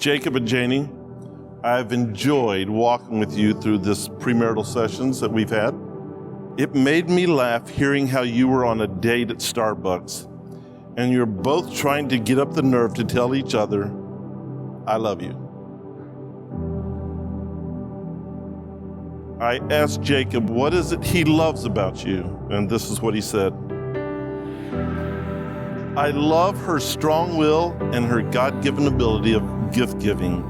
Jacob and Janie, I've enjoyed walking with you through this premarital sessions that we've had. It made me laugh hearing how you were on a date at Starbucks and you're both trying to get up the nerve to tell each other, I love you. I asked Jacob, what is it he loves about you? And this is what he said. I love her strong will and her God-given ability of gift-giving.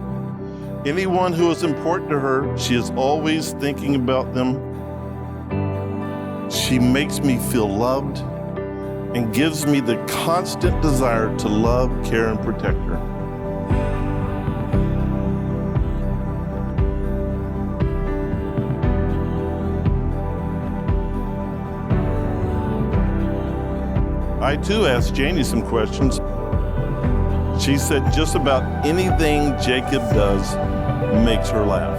Anyone who is important to her, she is always thinking about them. She makes me feel loved and gives me the constant desire to love, care, and protect her. I too asked Janie some questions. She said just about anything Jacob does makes her laugh.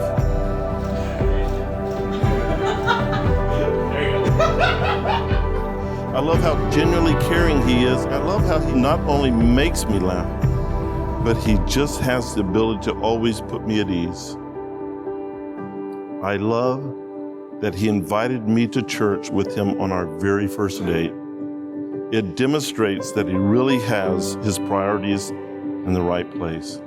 I love how genuinely caring he is. I love how he not only makes me laugh, but he just has the ability to always put me at ease. I love that he invited me to church with him on our very first date. It demonstrates that he really has his priorities in the right place.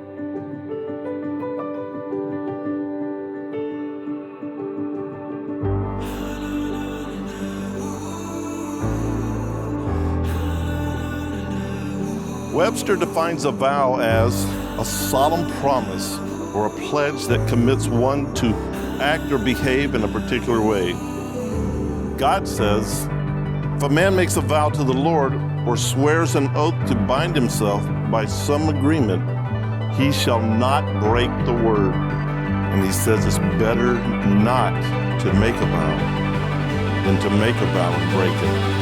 Webster defines a vow as a solemn promise or a pledge that commits one to act or behave in a particular way. God says, if a man makes a vow to the Lord or swears an oath to bind himself by some agreement, he shall not break the word. And he says it's better not to make a vow than to make a vow and break it.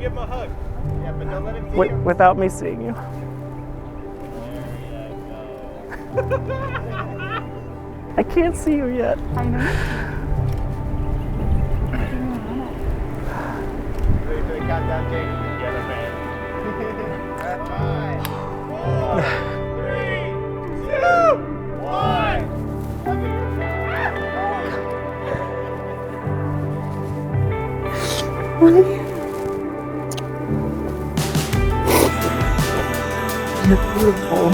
Give him a hug. Yeah, but don't let him see you. Without me seeing you. I can't see you yet. I know. Ready for the countdown, Janie? Together, man. 5, 4, 3, 2, 1. You're beautiful.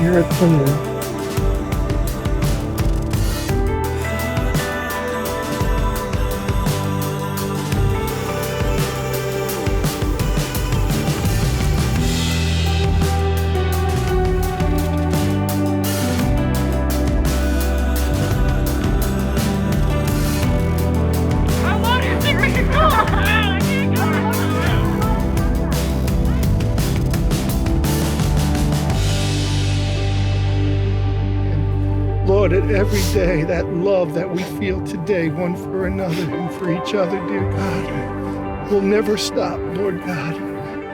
You're a queen. Lord, at every day, that love that we feel today, one for another and for each other, dear God, will never stop, Lord God.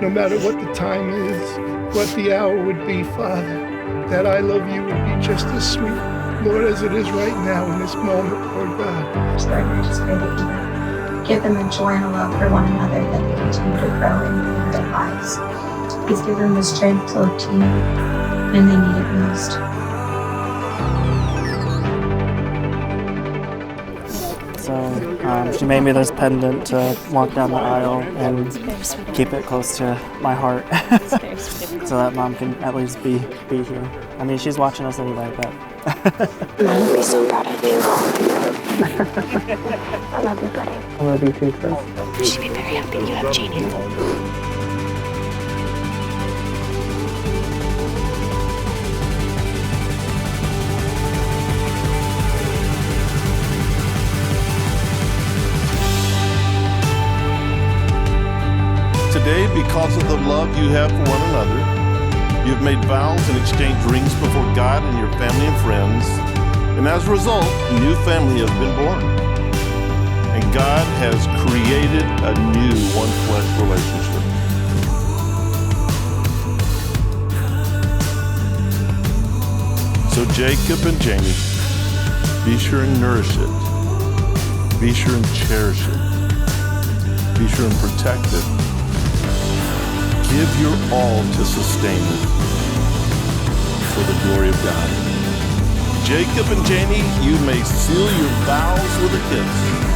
No matter what the time is, what the hour would be, Father, that I love you would be just as sweet, Lord, as it is right now in this moment, Lord God. Lord, I just pray that you give them a joy and a love for one another, that they continue to grow in their lives. Please give them the strength to look to you when they need it most. So she made me this pendant to walk down the aisle and keep it close to my heart so that Mom can at least be here. I mean, she's watching us anyway, but... Mom will be so proud of you. I love you, buddy. I love you too, Chris. You should be very happy you have Janie. Today, because of the love you have for one another, you've made vows and exchanged rings before God and your family and friends. And as a result, a new family has been born. And God has created a new one-flesh relationship. So Jacob and Janie, be sure and nourish it. Be sure and cherish it. Be sure and protect it. Give your all to sustain it for the glory of God. Jacob and Janie, you may seal your vows with a kiss.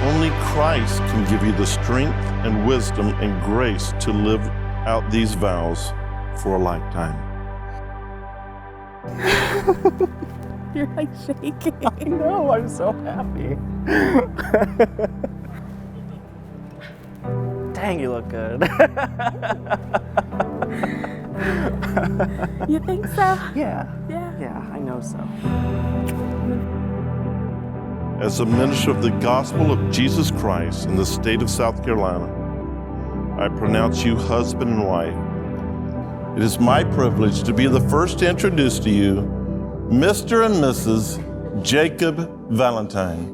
Only Christ can give you the strength and wisdom and grace to live out these vows for a lifetime. You're like shaking. I know, I'm so happy. Dang, you look good. You think so? Yeah. Yeah. Yeah, I know so. As a minister of the gospel of Jesus Christ in the state of South Carolina, I pronounce you husband and wife. It is my privilege to be the first to introduce to you Mr. and Mrs. Jacob Valentine.